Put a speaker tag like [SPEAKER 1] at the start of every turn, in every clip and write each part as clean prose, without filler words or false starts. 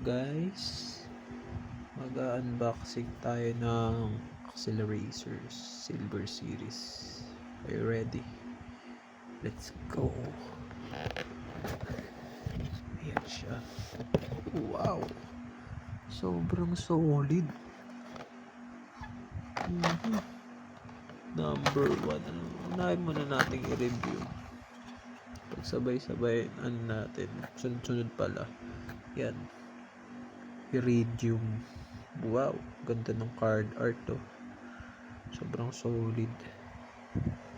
[SPEAKER 1] Guys, mag-unboxing tayo ng Acceleracers Silver Series. Are you ready? Let's go! Ayan siya. Wow! Sobrang solid. Number 1. Unahin muna natin i-review. Pagsabay-sabay natin. Sunod-sunod pala. Yan. Iridium. Wow! Ganda ng card art to. Sobrang solid.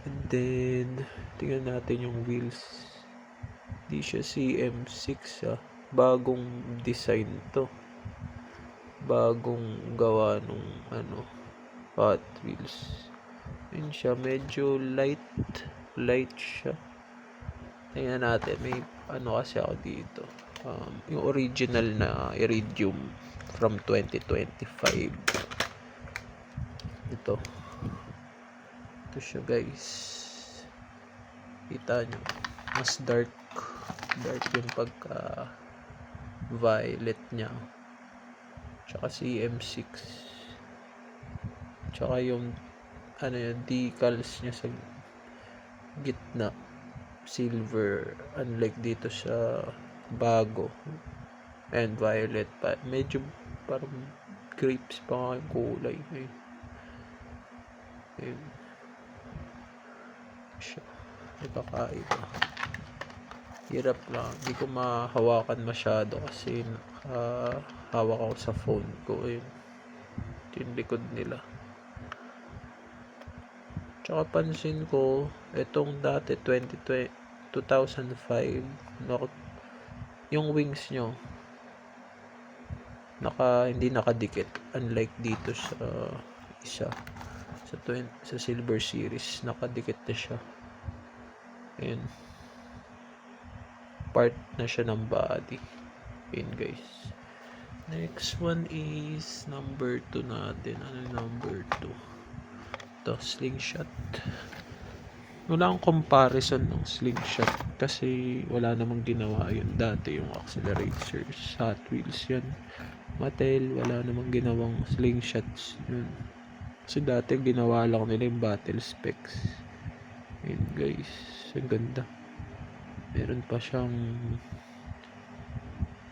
[SPEAKER 1] And then, tingnan natin yung wheels. Di siya CM6 Bagong design to. Bagong gawa nung Hot Wheels. Yun siya, medyo light siya. Tingnan natin, may kasi ako dito. Yung original na Iridium from 2025. Ito siya, guys. Kita nyo, mas dark yung pagka violet nya, tsaka CM6, tsaka yung decals nya sa gitna silver, unlike dito sa bago and violet pa, medyo parang grapes pa nga yung kulay. Ayun siya, nakakaiba. Hirap lang, hindi ko mahawakan masyado kasi hawak ako sa phone ko. Ayun, yung likod nila. Tsaka pansin ko, itong dati 2005, yung wings nyo hindi nakadikit, unlike dito sa isa sa Silver Series, nakadikit na siya. Ayun, part na siya ng body. Ayun, guys. Next one is number 2 natin. Ano yung number 2? Ito, slingshot. Wala akong comparison ng slingshot kasi wala namang ginawa yun dati. Yung Acceleracers, Hot Wheels yan. Mattel, wala namang ginawang slingshots yun. Kasi dati ginawa lang nila yung battle specs. Ayun, guys, ang ganda. Meron pa siyang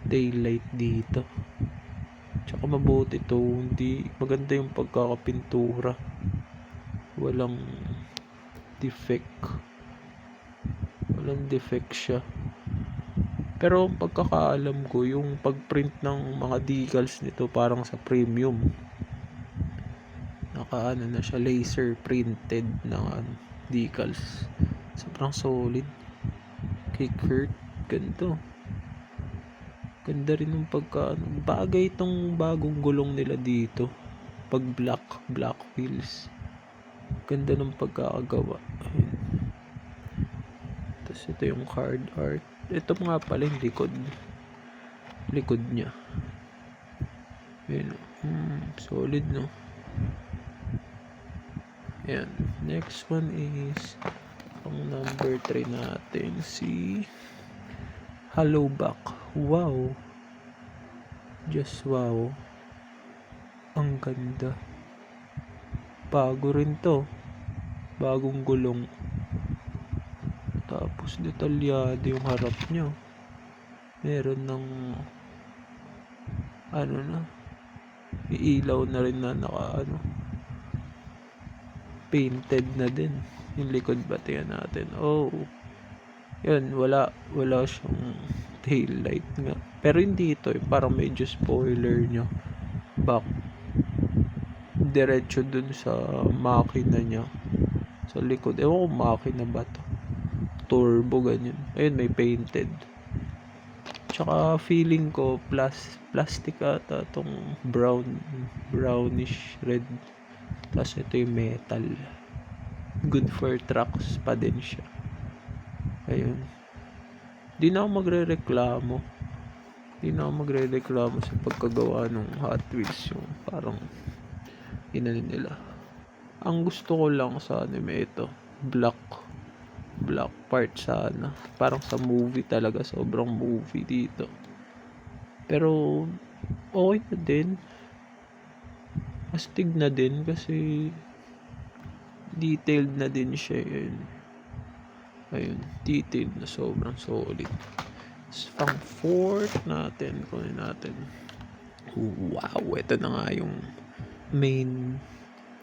[SPEAKER 1] daylight dito. Tsaka mabuti to, hindi maganda yung pagkakapintura. Walang defect siya. Pero pagkakaalam ko, yung pagprint ng mga decals nito parang sa premium. Na siya, laser printed na decals. Sobrang solid. Kay Kurt, ganito. Ganda rin yung bagay itong bagong gulong nila dito. Pag black wheels. Ganda ng pagkakagawa. Ayun. Tapos ito yung card art. Ito nga pala yung likod nya. Ayun. Solid, no? Ayan. Next one is ang number 3 natin, si Hollowback. Wow. Just wow. Ang ganda. Bago rin to. Bagong gulong. Tapos detalyado yung harap nyo. Meron ng iilaw na rin na painted na din. Yung likod ba, tingnan natin. Oh, yun, wala siyang tail light nga. Pero hindi ito, parang medyo spoiler nyo back diretso dun sa makina nya sa likod. Ewan ko makina ba to, turbo, ganyan. Ayun, may painted. Tsaka feeling ko plastic ata tong brownish red. Tapos ito yung metal. Good for trucks pa din siya. Ayun. Di na ako magre-reklamo sa pagkagawa ng Hot Wheels, yung parang nila. Ang gusto ko lang sa anime ito, black part sana. Parang sa movie talaga, sobrang movie dito. Pero okay na din. Astig na din kasi detailed na din siya yun. Ayun, detailed na sobrang solid. Pang fourth natin, kunin natin. Wow, ito na nga yung main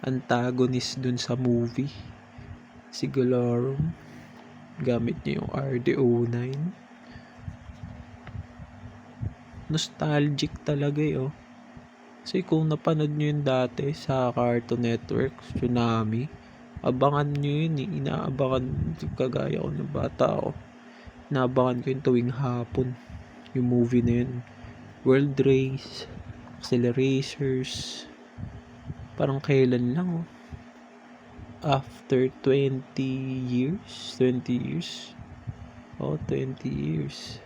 [SPEAKER 1] antagonist dun sa movie. Si Galarum. Gamit niya yung RDO9. Nostalgic talaga oh. Kasi kung napanood nyo yun dati sa Cartoon Network, Tsunami, abangan nyo yun eh. Inaabangan, kagaya ko ng bata ako. Inaabangan ko yung tuwing hapon. Yung movie na yun. World Race, Acceleracers, parang kailan lang oh. After 20 years. Oh, 20 years.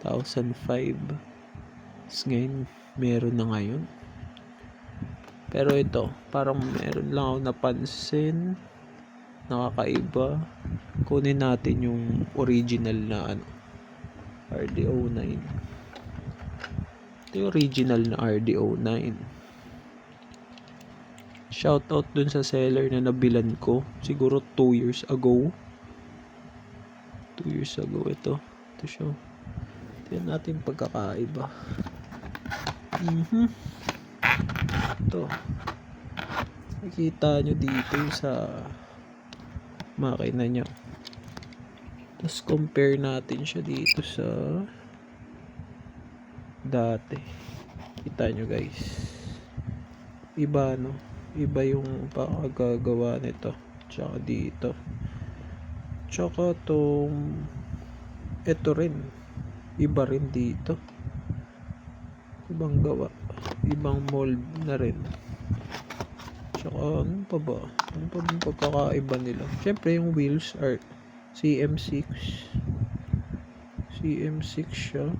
[SPEAKER 1] 2005. Tapos ngayon, meron na ngayon. Pero ito, parang meron lang ako napansin. Nakakaiba. Kunin natin yung original na RDO9. Ito yung original na RDO9. Shoutout dun sa seller na nabilan ko. Siguro 2 years ago. 2 years ago ito. Ito siya. Tignan natin pagkakaiba. Ito. Nakikita nyo dito sa makina nyo. Tapos compare natin siya dito sa dati. Kita nyo guys. Iba no. Iba yung pagkagawa nito. Tsaka dito. Tsaka tong ito rin. Iba rin dito. Ibang gawa. Ibang mold na rin. Tsaka ano pa ba? Ano pa bang pagkakaiba nila? Siyempre yung wheels are CM6. CM6 siya.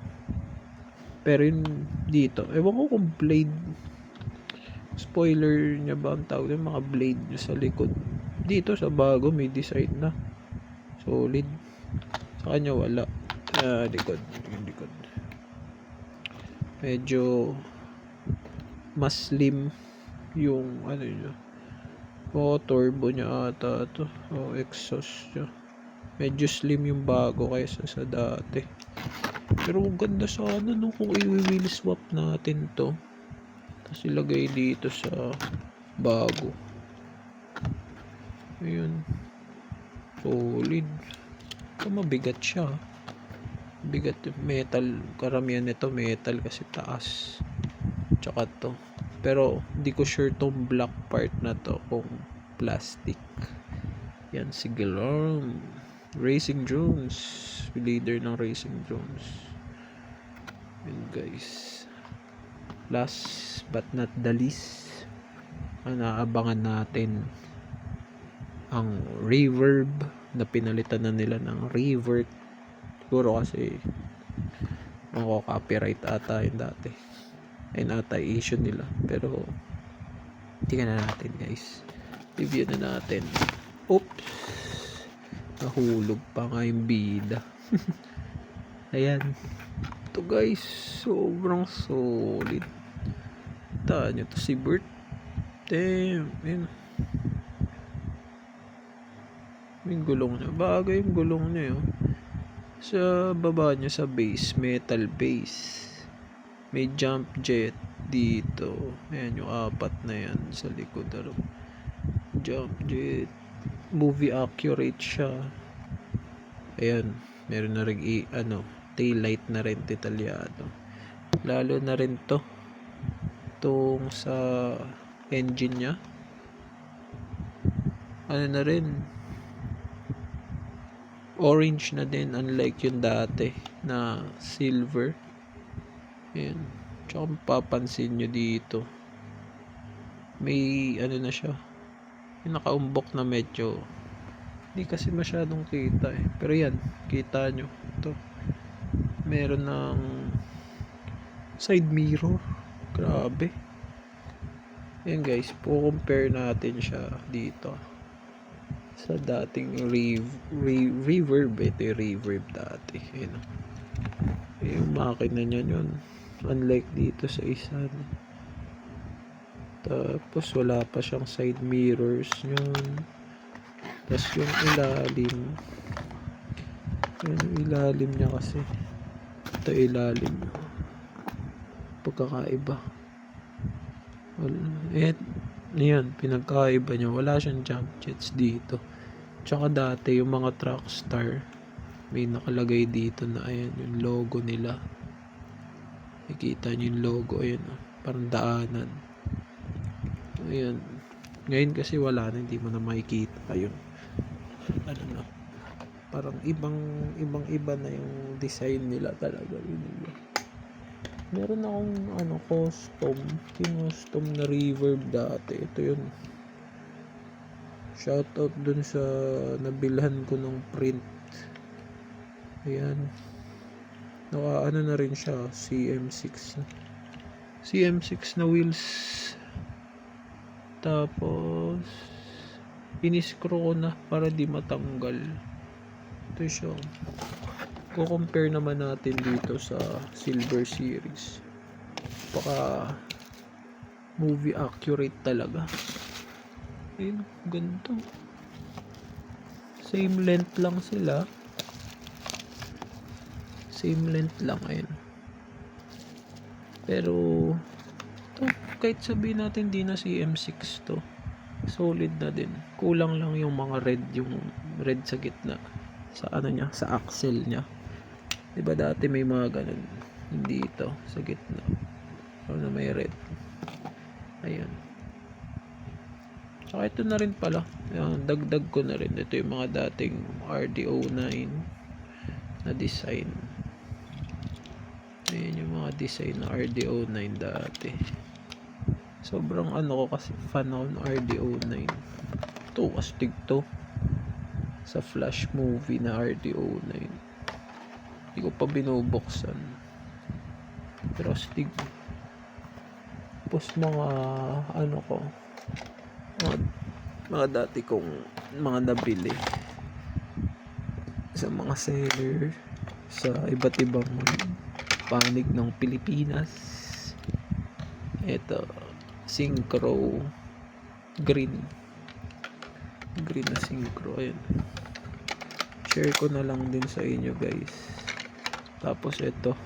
[SPEAKER 1] Pero yung dito, ewan ko kung blade. Spoiler niya ba ang tawag yung mga blade niya sa likod. Dito sa bago may design na. Solid. Sa kanya wala. Likod. Yung likod. Medyo mas slim yung ano niya. Turbo niya ata to. Exhaust niya. Medyo slim yung bago kaysa sa dati. Pero ganda sana no kung i-wheel swap natin to. Tapos ilagay dito sa bago. Ayun. Solid. Ito mabigat siya. Bigat metal. Karamihan nito metal kasi taas. Tsaka to. Pero di ko sure tong black part na to kung plastic. Yan si Galarum. Racing Drones. Leader ng Racing Drones. Yan guys. Last but not the least, naabangan natin ang reverb na pinalitan na nila ng revert. Siguro kasi copyright ata yun dati. Ayun ata issue nila. Pero tingnan na natin guys. Review na natin. Oops. Nahulog pa nga yung bida. Ayan. Ito guys. Sobrang solid. Taan nyo to si Bert. Damn. Ayan. May gulong niya. Bagay yung gulong niya yun. Sa baba niya sa base. Metal base. May jump jet dito. Ayan yung apat na yan sa likod. Jump jet. Movie accurate siya. Ayan. Meron na rin tail light na rin detalyado. Lalo na rin to. Itong sa engine niya. Ano na rin. Orange na din. Unlike yung dati na silver. Ayan. Tsaka mapapansin nyo dito. May na siya. Yung nakaumbok na medyo hindi kasi masyadong kita eh. Pero yan. Kita nyo. Ito. Meron ng side mirror. Grabe. Ayan guys. Po-compare natin siya dito. Sa dating reverb. Ito yung reverb dati. Ayan. yung makina niya yun. Unlike dito sa isa. Tapos wala pa siyang side mirrors yun. Tapos yung ilalim. Yung ilalim niya kasi. Ito ilalim. Pagkakaiba. Yan, pinagkaiba niya. Wala siyang jump jets dito. Tsaka dati yung mga Trackstar, may nakalagay dito na ayan, yung logo nila. Nakikita niyo yung logo, ayan, parang daanan. Ayan. Ngayon kasi wala na, hindi mo na makikita. Ayun. Ano na. Parang ibang-iba na yung design nila talaga. Yun. Meron akong custom na reverb dati. Ito yun. Shoutout dun sa nabilhan ko ng print. Ayan. Naka na rin siya. CM6 na wheels. Tapos in-screw ko na para di matanggal. Ito siya. Ko-compare naman natin dito sa Silver Series. Baka movie accurate talaga. Ayun, ganito. Same length lang sila. Same length lang, ayun. Pero to, kahit sabihin natin di na CM6 to, solid na din. Kulang lang yung mga yung red sa gitna. Sa ano niya, sa axle niya. Diba dati may mga ganun. Hindi ito, sa gitna. Ano na may red. Ayan. Saka ito na rin pala. Ayan, dagdag ko na rin. Ito yung mga dating RD09 na design. Ayan yung mga design na RD09 dati. Sobrang ano ko kasi fan ako ng RD09. Ito, astig to. Sa Flash movie na RD09. Hindi ko pa binubuksan. Pero astig. Tapos mga ano ko. Mga dati kong mga nabili. Sa mga seller. Sa iba't ibang panig ng Pilipinas. Ito. Synchro. Green na synchro. Ayan. Share ko na lang din sa inyo guys. Tapos ito.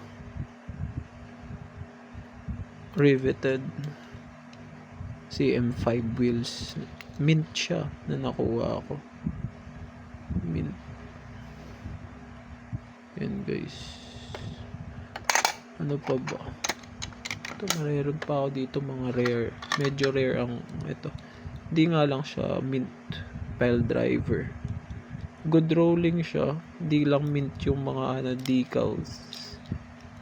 [SPEAKER 1] Riveted. CM5 wheels. Mint siya na nakuha ako. Mint. Ayan guys. Ano pa ba? Ito, mayroon pa ako dito mga rare. Medyo rare ang ito. Hindi nga lang siya mint pile driver. Good rolling siya. Hindi lang mint yung mga decals.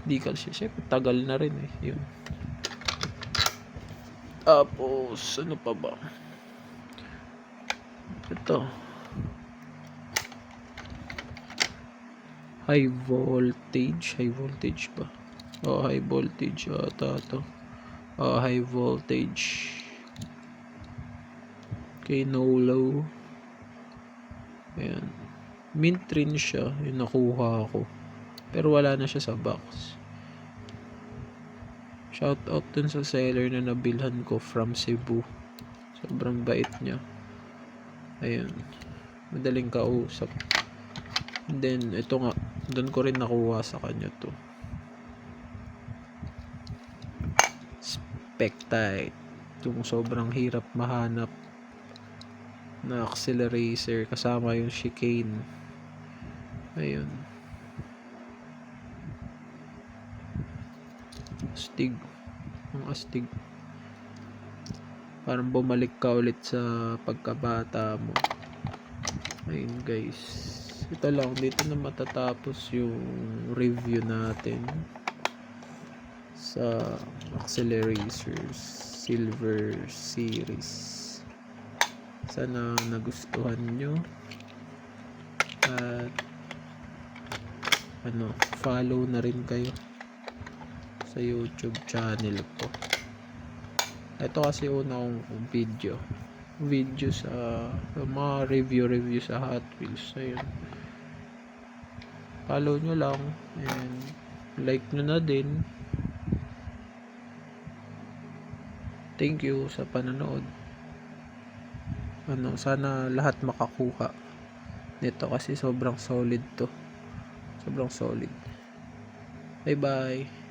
[SPEAKER 1] Decals siya. Siyempre, tagal na rin eh. Yun. Tapos, ano pa ba? Ito. High voltage. High voltage ba? High voltage. Ito. High voltage. Okay, no low. Ayan. Mint rin siya. Yung nakuha ko. Pero wala na siya sa box. Shout out dun sa seller na nabilhan ko from Cebu. Sobrang bait niya. Ayan. Madaling kausap. And then, ito nga. Dun ko rin nakuha sa kanya to. Spectite. Yung sobrang hirap mahanap na accelerator kasama yung chicane. Ayun. Astig. Ang astig. Parang bumalik ka ulit sa pagkabata mo. Ayun guys. Ito lang. Dito na matatapos yung review natin sa accelerators Silver Series. Sana nagustuhan nyo. At follow na rin kayo sa YouTube channel ko. Ito kasi una kong video sa mga review sa Hot Wheels. Ayun. Follow nyo lang and like nyo na din. Thank you sa panonood. Sana lahat makakuha nito kasi sobrang solid to. Sobrang solid. Bye bye.